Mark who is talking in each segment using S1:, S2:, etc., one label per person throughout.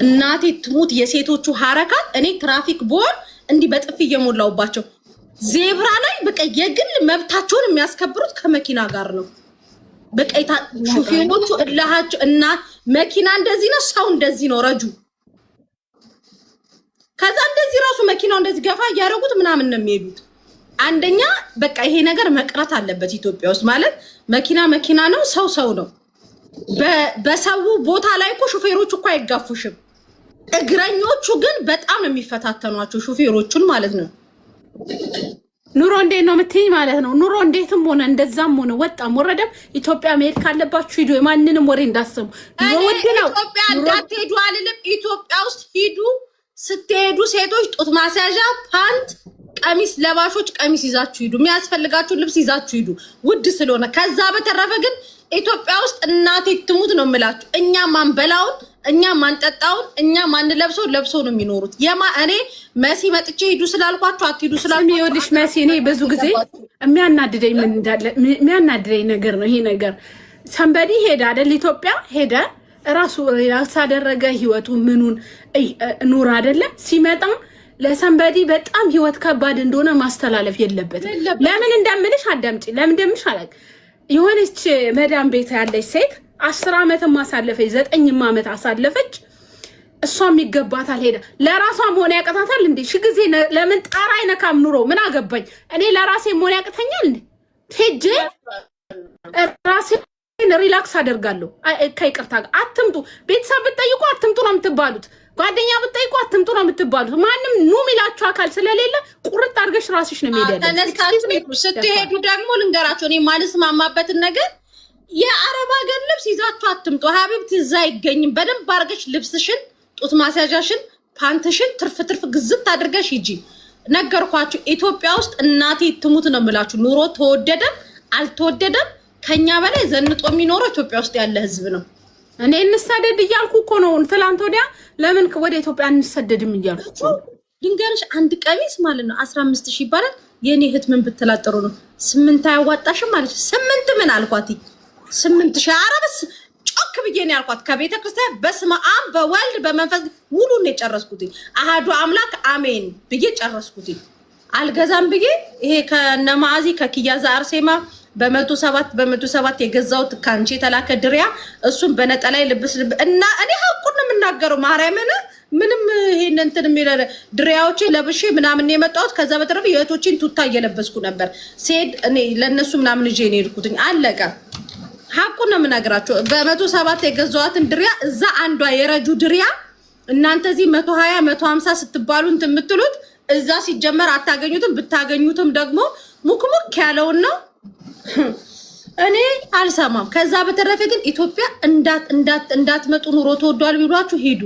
S1: እናቴ ትሙት የሴቶቹ ሐረካት እኔ ትራፊክ ቦን እንዲህ በጥፍ እየሞላውባቸው ዜብራ ላይ በቃ የግል መብታቸውን የሚያስከብሩት ከመኪና ጋር ነው። በቃ ሹፌሮቹ እላሃቸው እና መኪና እንደዚህ ነው፣ ሰው እንደዚህ ነው ረጁ። ከዛ እንደዚህ ራሱ መኪናው እንደዚህ ገፋ እያደረጉት ምናምን ነው የሚሄዱት። አንደኛ በቃ ይሄ ነገር መቅረት አለበት ኢትዮጵያ ውስጥ። ማለት መኪና ነው፣ ሰው ነው። በሰው ቦታ ላይ እኮ ሹፌሮቹ እኮ አይጋፉሽም። እግረኞቹ ግን በጣም ነው የሚፈታተኗቸው ሹፌሮቹን ማለት ነው።
S2: ኑሮ እንዴት ነው የምትይኝ ማለት ነው? ኑሮ እንዴትም ሆነ እንደዛም ሆነ ወጣም ወረደም ኢትዮጵያ መሄድ ካለባችሁ ሂዱ። የማንንም ወሬ እንዳሰሙ።
S1: ኢትዮጵያ እንዳትሄዱ አልልም። ኢትዮጵያ ውስጥ ሂዱ። ስትሄዱ ሴቶች ጡት ማስያዣ፣ ፓንት፣ ቀሚስ ለባሾች ቀሚስ ይዛችሁ ሂዱ። የሚያስፈልጋችሁ ልብስ ይዛችሁ ሂዱ ውድ ስለሆነ። ከዛ በተረፈ ግን ኢትዮጵያ ውስጥ እናቴ ትሙት ነው የምላችሁ። እኛ ማንበላውን እኛ ማንጠጣውን እኛ ማንለብሰው ለብሰው ነው የሚኖሩት። እኔ መሲ መጥቼ ሂዱ ስላልኳችሁ አትሂዱ ስላልኳችሁ
S2: ይኸውልሽ መሲ፣ እኔ ብዙ ጊዜ የሚያናድደኝ ምን እንዳለ የሚያናድደኝ ነገር ነው ይሄ ነገር። ሰንበዲ ሄደ አይደል ኢትዮጵያ ሄደ ራሱ ሪላክስ አደረገ ህይወቱ ምኑን ኑር አይደለ ሲመጣ ለሰንበዲ በጣም ህይወት ከባድ እንደሆነ ማስተላለፍ የለበትም። ለምን እንደምልሽ አዳምጪ። ለምን እንደምልሽ አላቅ የሆነች መዳም ቤት ያለች ሴት 10 ዓመት ማሳለፈች 9 ዓመት አሳለፈች። እሷም ይገባታል ሄዳ ለራሷም ሆነ ያቀታታል እንዴ? ሺ ጊዜ ለምን ጣራ አይነካም ኑሮ ምን አገባኝ እኔ ለራሴ ሆነ ያቀተኛል እንዴ? ሄጄ ራሴ ሪላክስ አደርጋለሁ። ከይቅርታ ጋር አትምጡ። ቤተሰብ ብትጠይቁ አትምጡ ነው የምትባሉት። ጓደኛ ብትጠይቁ አትምጡ ነው የምትባሉት። ማንም ኑ ሚላችሁ አካል ስለሌለ ቁርጥ አድርገሽ ራስሽ ነው የሚሄደው።
S1: ተነስታችሁ ስትሄዱ ደግሞ ልንገራችሁ እኔ ማልስማማበትን ነገር የአረብ ሀገር ልብስ ይዛችሁ አትምጡ። ሀቢብት እዛ አይገኝም። በደንብ አድርገሽ ልብስሽን፣ ጡት ማስያዣሽን፣ ፓንትሽን ትርፍ ግዝት አድርገሽ ሂጂ። ነገርኳችሁ። ኢትዮጵያ ውስጥ እናቴ ትሙት ነው የምላችሁ። ኑሮ ተወደደም አልተወደደም ከኛ በላይ ዘንጦ የሚኖረው ኢትዮጵያ ውስጥ ያለ ህዝብ ነው።
S2: እኔ እንሰደድ እያልኩ እኮ ነው። ትላንት ወዲያ ለምን ወደ ኢትዮጵያ እንሰደድም እያልኩ
S1: ድንገርሽ አንድ ቀሚስ ማለት ነው 15,000 ይባላል። የኔ እህት ምን ብትላጠሩ ነው 8 አያዋጣሽም ማለት 8 ምን አልኳት 8,000 አረብስ ጮክ ብዬ ነው ያልኳት። ከቤተ ክርስቲያን በስመ አብ በወልድ በመንፈስ ሙሉ ነው የጨረስኩት። አሃዱ አምላክ አሜን ብዬ ጨረስኩት። አልገዛም ብዬ ይሄ ከነማዚ ከኪያዛ አርሴማ በ107 የገዛውት ካንቺ ተላከ ድሪያ እሱን በነጠላይ ልብስ እና እኔ ሀቁን ነው የምናገረው። ማርያምን ምንም ይሄን እንትን የሚለ ድሪያዎቼ ለብሼ ምናምን የመጣሁት። ከዛ በተረፈ የእህቶቼን ቱታ እየለበስኩ ነበር ሲሄድ እኔ ለነሱ ምናምን ልጄ ነው የሄድኩትኝ። አለቀ። ሀቁን ነው የምናገራቸው። በ107 የገዛዋትን ድሪያ እዛ አንዷ የረጁ ድሪያ እናንተ እዚህ 120 150 ስትባሉ እንትን የምትሉት እዛ ሲጀመር አታገኙትም። ብታገኙትም ደግሞ ሙክሙክ ያለውን ነው። እኔ አልሰማም። ከዛ በተረፈ ግን ኢትዮጵያ እንዳትመጡ ኑሮ ተወዷል ቢሏችሁ ሂዱ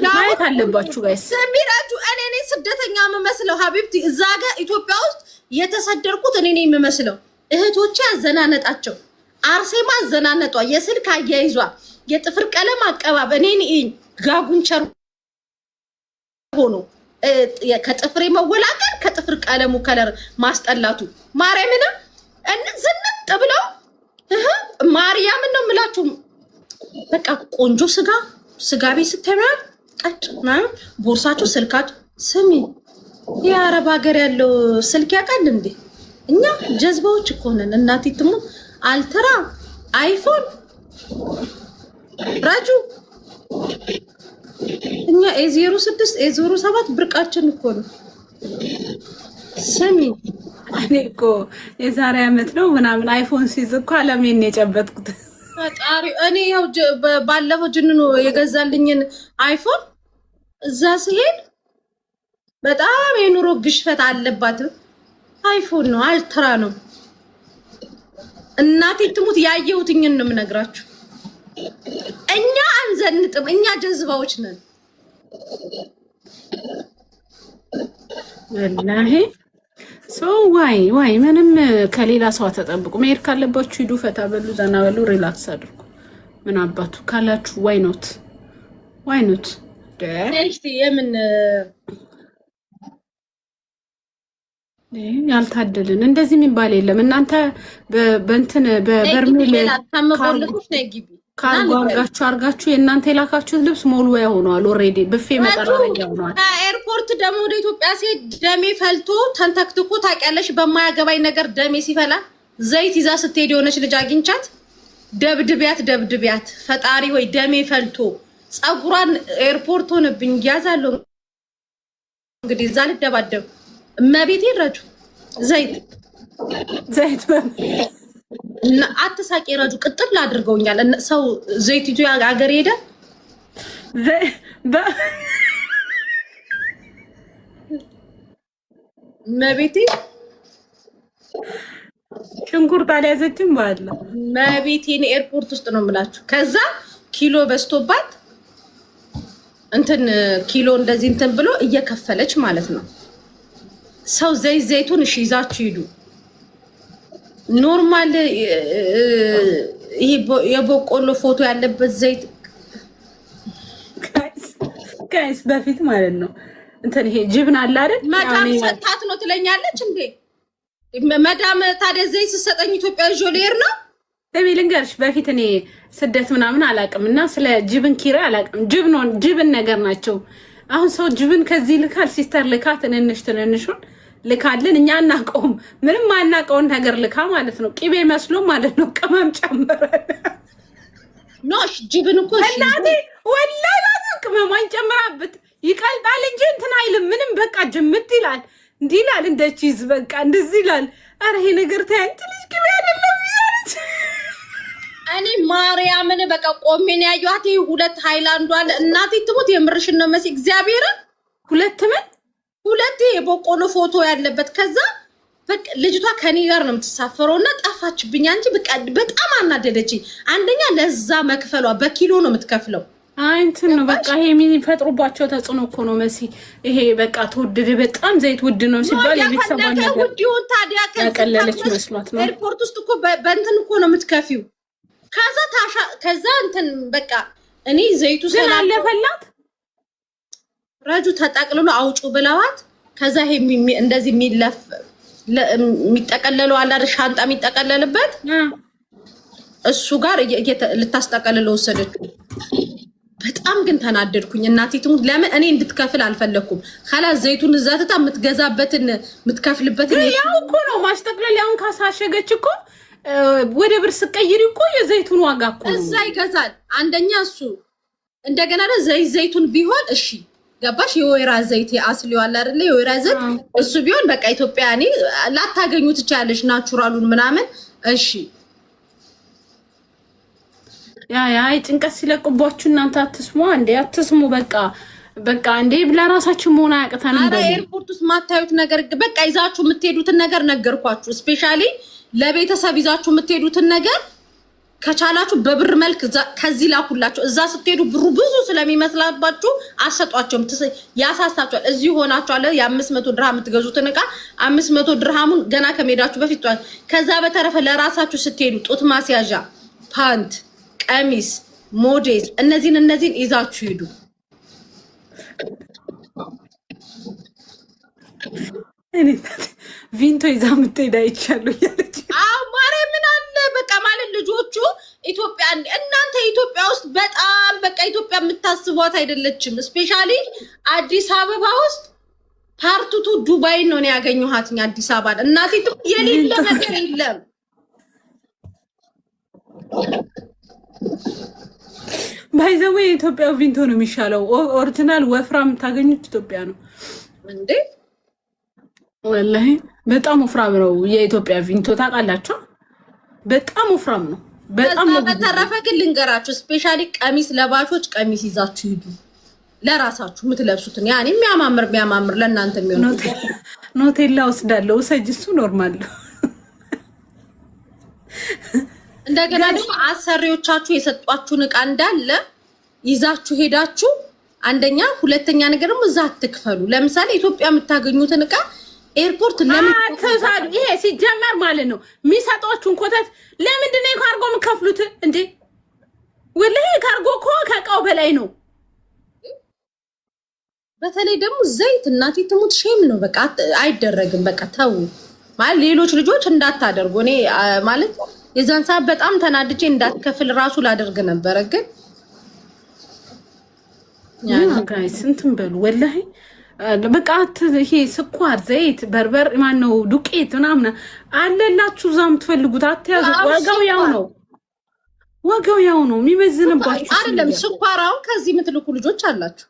S2: ማየት አለባችሁ ጋይስ።
S1: ሰሚራጁ እኔ ስደተኛ የምመስለው ሀቢብቲ እዛ ጋር ኢትዮጵያ ውስጥ የተሰደርኩት እኔ የምመስለው። እህቶቼ አዘናነጣቸው፣ አርሴማ አዘናነጧ፣ የስልክ አያይዟ፣ የጥፍር ቀለም አቀባብ እኔን ጋጉንቸር ሆኖ ከጥፍሬ መወላቀል ከጥፍር ቀለሙ ከለር ማስጠላቱ ማርያምን ዝንጥ ብለው ማርያምን ነው የምላችሁ። በቃ ቆንጆ ስጋ ቤት ስትሄዱ ቀጭ ቦርሳችሁ ስልካችሁ ስሚ የአረብ ሀገር ያለው ስልክ ያውቃል እንዴ? እኛ ጀዝባዎች እኮ ነን። እናቴ ትሙ አልትራ አይፎን ራጁ እኛ A06 A07 ብርቃችን እኮ ነው። ስሚ
S2: እኔ እኮ የዛሬ ዓመት ነው ምናምን አይፎን ሲይዝ እኮ አለሜን የጨበጥኩት
S1: ፈጣሪ። እኔ ያው ባለፈው ጅንኑ የገዛልኝን አይፎን እዛ ሲሄድ በጣም የኑሮ ግሽፈት አለባት። አይፎን ነው አልትራ ነው። እናቴ ትሙት ያየሁትኝን ነው የምነግራችሁ። እኛ አንዘንጥም፣ እኛ ጀዝባዎች ነን።
S2: ወላሂ ዋይ ምንም ከሌላ ሰው ተጠብቁ። መሄድ ካለባችሁ ሂዱ፣ ፈታ በሉ፣ ዘና በሉ፣ ሪላክስ አድርጉ። ምን አባቱ ካላችሁ ዋይ ኖት
S1: የምን
S2: ያልታደልን እንደዚህ የሚባል የለም። እናንተ በእንትን በበርሜል
S1: ታመቆልኩሽ ነው ግቢ
S2: ካርጎ አርጋችሁ የእናንተ የላካችሁት ልብስ ሞልወያ ሆኗል። ኦሬዲ ብፌ መጠራረጃ ሆኗል።
S1: ኤርፖርት ደግሞ ወደ ኢትዮጵያ ሲሄድ ደሜ ፈልቶ ተንተክትኮ ታውቂያለሽ። በማያገባኝ ነገር ደሜ ሲፈላ ዘይት ይዛ ስትሄድ የሆነች ልጅ አግኝቻት ደብድቢያት ፈጣሪ ሆይ ደሜ ፈልቶ ፀጉሯን ኤርፖርት ሆነብኝ። ያዛለሁ እንግዲህ እዛ ልደባደብ እመቤቴ ረጁ ዘይት እና አትሳቂ ረጁ ቅጥል አድርገውኛል። ሰው ዘይት ይዞ ሀገር ሄደ መቤቴ
S2: ሽንኩርት አልያዘችም ባለ
S1: መቤቴን ኤርፖርት ውስጥ ነው የምላችሁ። ከዛ ኪሎ በዝቶባት እንትን ኪሎ እንደዚህ እንትን ብሎ እየከፈለች ማለት ነው። ሰው ዘይቱን እሺ ይዛችሁ ሂዱ። ኖርማል ይሄ የበቆሎ ፎቶ ያለበት ዘይት
S2: ጋይስ በፊት ማለት ነው እንትን ይሄ ጅብን አለ አይደል?
S1: መዳም ሰጣት ነው ትለኛለች እንዴ? መዳም ታዲያ ዘይት ስትሰጠኝ ኢትዮጵያ ጆሌር ነው
S2: ደሜ ልንገርሽ። በፊት እኔ ስደት ምናምን አላውቅም እና ስለ ጅብን ኪራ አላውቅም። ጅብን ነገር ናቸው። አሁን ሰው ጅብን ከዚህ ልካል፣ ሲስተር ልካ ትንንሹን ልካልን እኛ አናውቀውም። ምንም አናውቀውን ነገር ልካ ማለት ነው። ቂቤ መስሎ ማለት ነው። ቅመም ጨምረን
S1: ኖሽ ጅብን እኮ
S2: እናቴ ወላሂ ቅመማን ጨምራበት ይቀልጣል እንጂ እንትን አይልም። ምንም በቃ ጅምት ይላል። እንዲህ ይላል እንደ ቺዝ በቃ እንደዚህ ይላል። አረ ይሄ ነገር ታያንት ልጅ ቂቤ አይደለም ይያለች።
S1: እኔ ማርያምን በቃ ቆሜን ያዩት ይሄ ሁለት ሃይላንዱ አለ። እናቴ ትሞት የምርሽን ነው መሲ እግዚአብሔርን ሁለት የበቆሎ ፎቶ ያለበት። ከዛ በቃ ልጅቷ ከኔ ጋር ነው የምትሳፈረውና ጠፋችብኝ እንጂ በቃ በጣም አናደደችኝ። አንደኛ ለዛ መክፈሏ በኪሎ ነው የምትከፍለው።
S2: አይ እንትን ነው በቃ ይሄ የሚፈጥሩባቸው ተጽዕኖ እኮ ነው መሲ። ይሄ በቃ ተወደደ በጣም ዘይት ውድ ነው ሲባል የቤተሰቧን ነገር
S1: ውድ ይሁን ታዲያ
S2: ያቀለለች መስሏት ነው።
S1: ኤርፖርት ውስጥ እኮ በእንትን እኮ ነው የምትከፊው። ከዛ እንትን በቃ እኔ ዘይቱ
S2: ስላለፈላት
S1: ረጁ ተጠቅልሎ አውጩ ብለዋት ከዛ ይሄ እንደዚህ የሚጠቀለለው አለ አይደል? ሻንጣ የሚጠቀለልበት እሱ ጋር ልታስጠቀልለው ወሰደችው። በጣም ግን ተናደድኩኝ። እናቴ ትሙት ለምን እኔ እንድትከፍል አልፈለኩም። خلاص ዘይቱን እዛታ የምትከፍልበትን
S2: ያው እኮ ነው ማስጠቅለል። ያውን ካሳሸገች እኮ ወደ ብር ስቀይሪ እኮ የዘይቱን ዋጋ እኮ ነው
S1: እዛ ይገዛል። አንደኛ እሱ እንደገና ዘይቱን ቢሆን እሺ ገባሽ? የወይራ ዘይት አስሊው አለ አይደለ? የወይራ ዘይት እሱ ቢሆን በቃ ኢትዮጵያ እኔ ላታገኙ ትቻለሽ ናቹራሉን ምናምን እሺ። ያ ጭንቀት ሲለቅባችሁ እናንተ አትስሙ እንዴ? አትስሙ በቃ እንዴ ለራሳችሁ መሆን አያቅተንም። አረ ኤርፖርት ውስጥ ማታዩት ነገር በቃ ይዛችሁ የምትሄዱትን ነገር ነገርኳችሁ። ስፔሻሊ ለቤተሰብ ይዛችሁ የምትሄዱትን ነገር ከቻላችሁ በብር መልክ ከዚህ ላኩላችሁ። እዛ ስትሄዱ ብሩ ብዙ ስለሚመስላባችሁ አሰጧቸውም፣ ያሳሳችኋል። እዚህ ሆናችኋል የ500 ድርሃም የምትገዙትን ዕቃ 500 ድርሃሙን ገና ከመሄዳችሁ በፊት ከዛ በተረፈ ለራሳችሁ ስትሄዱ ጡት ማስያዣ፣ ፓንት፣ ቀሚስ፣ ሞዴስ እነዚህን ይዛችሁ ሂዱ።
S2: እኔ ቪንቶ ይዛ የምትሄድ አይቻለሁ እያለች
S1: ማሬ ምን አለ በቃ ማለት ልጆቹ ኢትዮጵያ እናንተ ኢትዮጵያ ውስጥ በጣም በቃ ኢትዮጵያ የምታስቧት አይደለችም። ስፔሻሊ አዲስ አበባ ውስጥ ፓርቱቱ ዱባይ ነው ያገኘኋት አዲስ አበባ። እናቴ የሌለ ነገር የለም።
S2: ባይዘው የኢትዮጵያ ቪንቶ ነው የሚሻለው። ኦሪጂናል ወፍራም የምታገኙት ኢትዮጵያ ነው
S1: እንዴ?
S2: ወላሂ በጣም ወፍራም ነው የኢትዮጵያ ቪንቶ ታውቃላችሁ? በጣም ወፍራም ነው። በጣም ነው።
S1: በተረፈ ግን ልንገራችሁ ስፔሻሊ ቀሚስ ለባሾች ቀሚስ ይዛችሁ ሂዱ። ለራሳችሁ የምትለብሱትን ያኔ የሚያማምር ለእናንተ የሚሆን
S2: ኖቴላ ወስዳለሁ። ሰጅ እሱ ኖርማል ነው።
S1: እንደገና ደግሞ አሰሪዎቻችሁ የሰጧችሁን ዕቃ እንዳለ ይዛችሁ ሄዳችሁ አንደኛ፣ ሁለተኛ ነገር ደግሞ እዛ አትክፈሉ። ለምሳሌ ኢትዮጵያ የምታገኙትን ዕቃ ኤርፖርት
S2: ለምን ይሄ ሲጀመር ማለት ነው የሚሰጧችሁን ኮተት ለምንድን ነው ካርጎ የምከፍሉት እንዴ? ወላሂ ካርጎ እኮ ከዕቃው በላይ ነው።
S1: በተለይ ደግሞ ዘይት እናቴ ትሙት ሼም ነው። በቃ አይደረግም። በቃ ተው ማለት ሌሎች ልጆች እንዳታደርጉ። እኔ ማለት የዛን ሰዓት በጣም ተናድጄ እንዳትከፍል ራሱ ላደርግ ነበረ ግን
S2: ጋይስ እንትን በሉ ወላሂ በቃ ይሄ ስኳር፣ ዘይት፣ በርበር ማነው ዱቄት ምናምን አለላችሁ እዛ የምትፈልጉት አትያዙ። ዋጋው ያው ነው የሚመዝንባችሁ
S1: አይደለም። ስኳራው ከዚህ የምትልኩ ልጆች አላችሁ።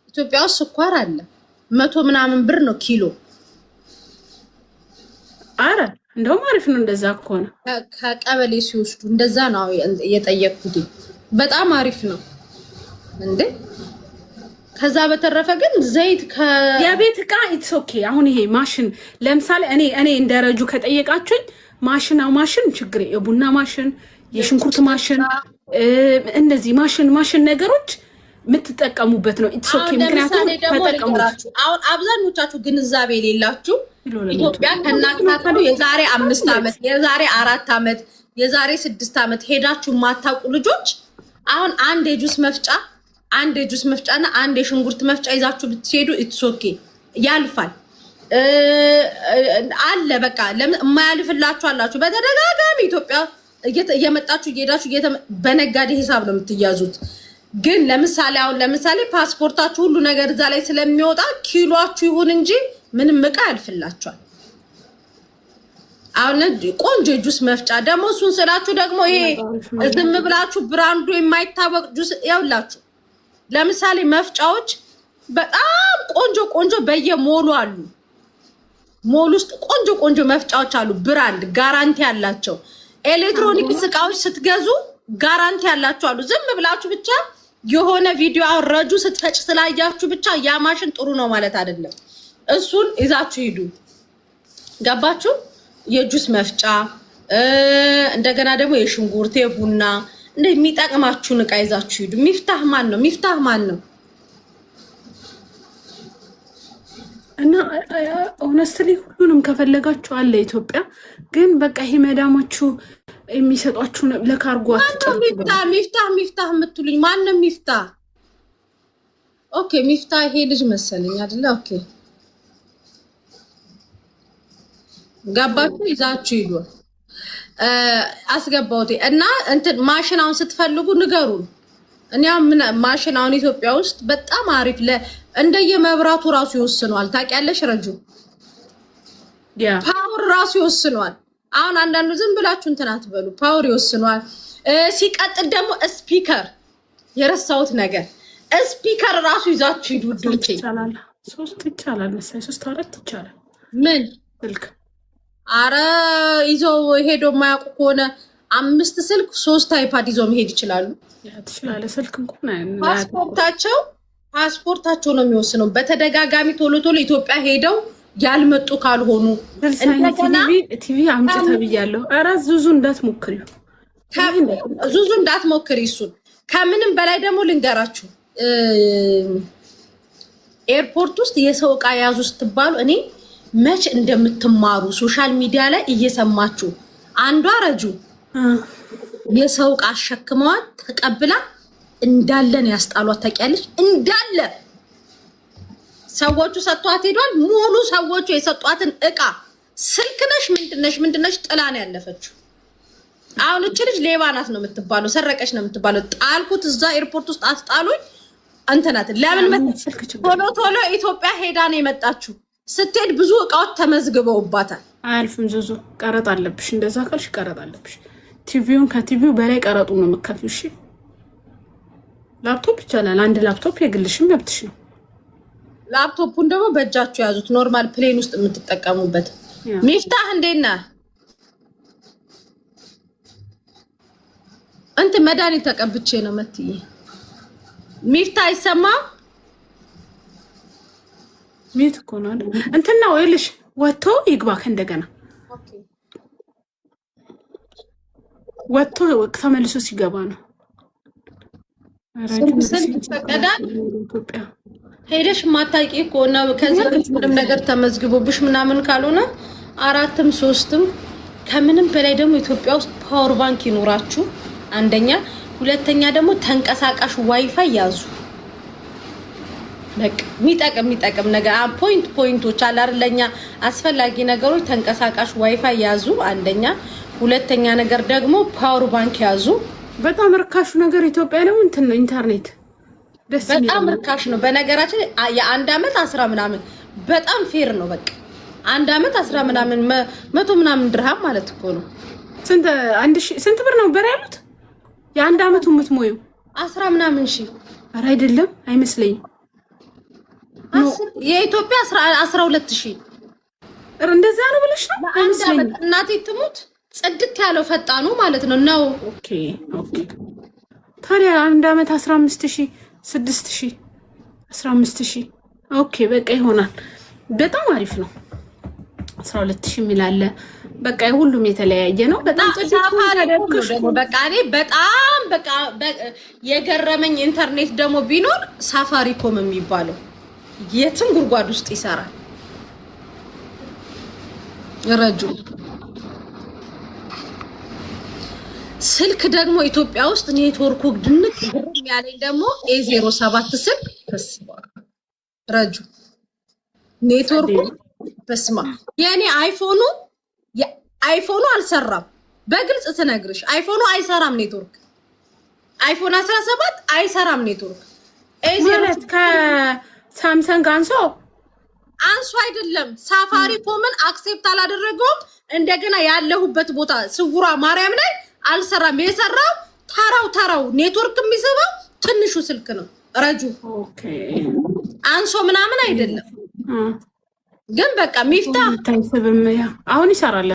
S1: ኢትዮጵያ ውስጥ ስኳር አለ 100 ምናምን ብር ነው ኪሎ።
S2: አረ እንደውም አሪፍ ነው እንደዛ ከሆነ
S1: ከቀበሌ ሲወስዱ እንደዛ ነው የጠየቅኩት። በጣም አሪፍ ነው እንዴ። ከዛ በተረፈ ግን ዘይት
S2: የቤት ዕቃ ኢትስ ኦኬ። አሁን ይሄ ማሽን ለምሳሌ እኔ እንደረጁ ከጠየቃችሁኝ ማሽን ችግር የቡና ማሽን፣ የሽንኩርት ማሽን፣ እነዚህ ማሽን ነገሮች የምትጠቀሙበት ነው ኢትስ ኦኬ። ምክንያቱም ተጠቀሙት።
S1: አሁን አብዛኞቻችሁ ግንዛቤ የሌላችሁ ኢትዮጵያ ከናካታሉ የዛሬ 5 ዓመት የዛሬ 4 ዓመት የዛሬ 6 ዓመት ሄዳችሁ የማታውቁ ልጆች አሁን አንድ የጁስ መፍጫና አንድ የሽንኩርት መፍጫ ይዛችሁ ብትሄዱ ኢትስ ኦኬ ያልፋል አለ። በቃ ለምን የማያልፍላችሁ አላችሁ። በተደጋጋሚ ኢትዮጵያ እየመጣችሁ እየሄዳችሁ በነጋዴ ሂሳብ ነው የምትያዙት። ግን ለምሳሌ ፓስፖርታችሁ ሁሉ ነገር እዛ ላይ ስለሚወጣ ኪሎአችሁ ይሁን እንጂ ምንም ዕቃ ያልፍላችኋል። አሁን ቆንጆ ጁስ መፍጫ ደግሞ እሱን ስላችሁ ደግሞ ይሄ ዝም ብላችሁ ብራንዱ የማይታወቅ ጁስ ያውላችሁ። ለምሳሌ መፍጫዎች በጣም ቆንጆ በየሞሉ አሉ። ሞል ውስጥ ቆንጆ መፍጫዎች አሉ። ብራንድ ጋራንቲ ያላቸው ኤሌክትሮኒክስ እቃዎች ስትገዙ ጋራንቲ ያላቸው አሉ። ዝም ብላችሁ ብቻ የሆነ ቪዲዮ አወረጁ ስትፈጭ ስላያችሁ ብቻ ያ ማሽን ጥሩ ነው ማለት አይደለም። እሱን ይዛችሁ ሂዱ። ገባችሁ? የጁስ መፍጫ እንደገና ደግሞ የሽንኩርት የቡና እንደሚጠቅማችሁን ዕቃ ይዛችሁ ሂዱ። ሚፍታህ ማን ነው?
S2: እና ሆነስትሊ ሁሉንም ከፈለጋችሁ አለ ኢትዮጵያ። ግን በቃ ይሄ መዳሞቹ የሚሰጧችሁ ለካርጎ አትጨርሱ።
S1: ሚፍታህ የምትሉኝ ማንም ሚፍታህ? ኦኬ ሚፍታህ ይሄ ልጅ መሰለኝ አይደለ? ኦኬ ገባችሁ? ይዛችሁ ሂዱ። አስገባውቴ እና እንትን ማሽናውን ስትፈልጉ ንገሩን። እኛም ማሽናውን ኢትዮጵያ ውስጥ በጣም አሪፍ እንደየመብራቱ ራሱ ይወስነዋል። ታውቂያለሽ ረጁ? ፓወር ራሱ ይወስነዋል። አሁን አንዳንዱ ዝም ብላችሁ እንትን አትበሉ፣ ፓወር ይወስነዋል። ሲቀጥል ደግሞ ስፒከር፣ የረሳሁት ነገር ስፒከር ራሱ ይዛችሁ ሂዱ ውዶቼ።
S2: ሶስት ይቻላል መሰለኝ፣ 3 4 ይቻላል።
S1: ምን
S2: ስልክ
S1: አረ ይዘው ሄዶ የማያውቁ ከሆነ 5 ስልክ 3 አይፓድ ይዘው መሄድ ይችላሉ።
S2: ትችላለ። ስልክ እንኳን
S1: ፓስፖርታቸው ነው የሚወስነው። በተደጋጋሚ ቶሎ ኢትዮጵያ ሄደው ያልመጡ ካልሆኑ
S2: ቲቪ አምጪ ተብያለሁ። ኧረ ዙዙ እንዳትሞክሪ። እሱን ከምንም በላይ ደግሞ ልንገራችሁ፣ ኤርፖርት ውስጥ የሰው ዕቃ ያዙ ስትባሉ እኔ መች እንደምትማሩ ሶሻል ሚዲያ ላይ እየሰማችሁ አንዷ ረጁ የሰው ዕቃ አሸክመዋት ተቀብላ እንዳለን ያስጣሏት። ታውቂያለሽ? እንዳለ ሰዎቹ ሰጥቷት ሄዷል። ሙሉ ሰዎቹ የሰጧትን ዕቃ ስልክ ነሽ ምንድነሽ ጥላ ነው ያለፈችው። አሁን እቺ ልጅ ሌባ ናት ነው የምትባለው፣ ሰረቀች ነው የምትባለው። ጣልኩት እዛ ኤርፖርት ውስጥ አስጣሉኝ እንትናት። ለምን ቶሎ ኢትዮጵያ ሄዳ ነው የመጣችው። ስትሄድ ብዙ ዕቃዎች ተመዝግበውባታል። አያልፍም ዙዙ፣ ቀረጥ አለብሽ። እንደዛ ካልሽ ቀረጥ አለብሽ። ቲቪውን ከቲቪው በላይ ቀረጡ ነው የምትከፍይው። እሺ ላፕቶፕ ይቻላል። አንድ ላፕቶፕ የግልሽም መብትሽ ነው።
S1: ላፕቶፑን ደግሞ በእጃችሁ ያዙት፣ ኖርማል ፕሌን ውስጥ የምትጠቀሙበት። ሚፍታህ እንዴት ነህ? እንት መድኃኒት ተቀብቼ ነው መትዬ። ሚፍታህ አይሰማ
S2: ሚት እኮ ነው አይደል? እንትን ነው ይልሽ ወጥቶ ይግባ ከእንደገና ወጥቶ ተመልሶ ሲገባ ነው።
S1: ሄደሽ ማታቂ ከሆነ ከዚህ ምንም ነገር ተመዝግቦብሽ ምናምን ካልሆነ 4ም 3ም ከምንም በላይ ደግሞ ኢትዮጵያ ውስጥ ፓወር ባንክ ይኖራችሁ። አንደኛ፣ ሁለተኛ ደግሞ ተንቀሳቃሽ ዋይፋይ ያዙ። በቃ የሚጠቅም ነገር ፖይንቶች አለ አይደል? ለኛ አስፈላጊ ነገሮች ተንቀሳቃሽ ዋይፋይ ያዙ። አንደኛ፣ ሁለተኛ ነገር ደግሞ ፓወር ባንክ ያዙ።
S2: በጣም ርካሹ ነገር ኢትዮጵያ ነው እንትን ነው ኢንተርኔት ደስ የሚል
S1: በጣም ርካሽ ነው። በነገራችን የአንድ አመት 10 ምናምን በጣም ፌር ነው። በቃ አንድ አመት 10 ምናምን 100 ምናምን ድርሃም ማለት እኮ ነው።
S2: ስንት ብር ነው በር ያሉት? የአንድ አመቱ የምትሞዩ
S1: 10 ምናምን ሺህ።
S2: ኧረ አይደለም አይመስለኝም።
S1: የኢትዮጵያ 12000
S2: እንደዛ ነው ብለሽ ነው አይመስለኝም።
S1: እናቴ ትሙት ጽድት ያለው ፈጣኑ ማለት ነው።
S2: ኦኬ ታዲያ አንድ አመት 15000 6000 15000 ኦኬ በቃ ይሆናል። በጣም አሪፍ ነው። 12000 የሚላለ በቃ ሁሉም የተለያየ ነው። በጣም
S1: በቃ እኔ በጣም በቃ የገረመኝ ኢንተርኔት ደግሞ ቢኖር ሳፋሪኮም የሚባለው የትም ጉድጓድ ውስጥ ይሰራል። ረጁ ስልክ ደግሞ ኢትዮጵያ ውስጥ ኔትወርኩ ድንቅ ግርም ያለኝ ደግሞ A07 ስልክ ረጁ ኔትወርኩ በስማ የኔ አይፎኑ አልሰራም። በግልጽ ትነግርሽ አይፎኑ አይሰራም ኔትወርክ። አይፎን 17 አይሰራም ኔትወርክ።
S2: ማለት ከሳምሰንግ አንሶ አይደለም ሳፋሪኮምን አክሴፕት አላደረገውም። እንደገና ያለሁበት ቦታ ስውሯ ማርያም ላይ አልሰራም። የሰራው ታራው ኔትወርክ የሚስበው ትንሹ ስልክ ነው ረጁ። ኦኬ
S1: አንሶ ምናምን አይደለም ግን በቃ ሚፍታ
S2: አሁን ይሰራል።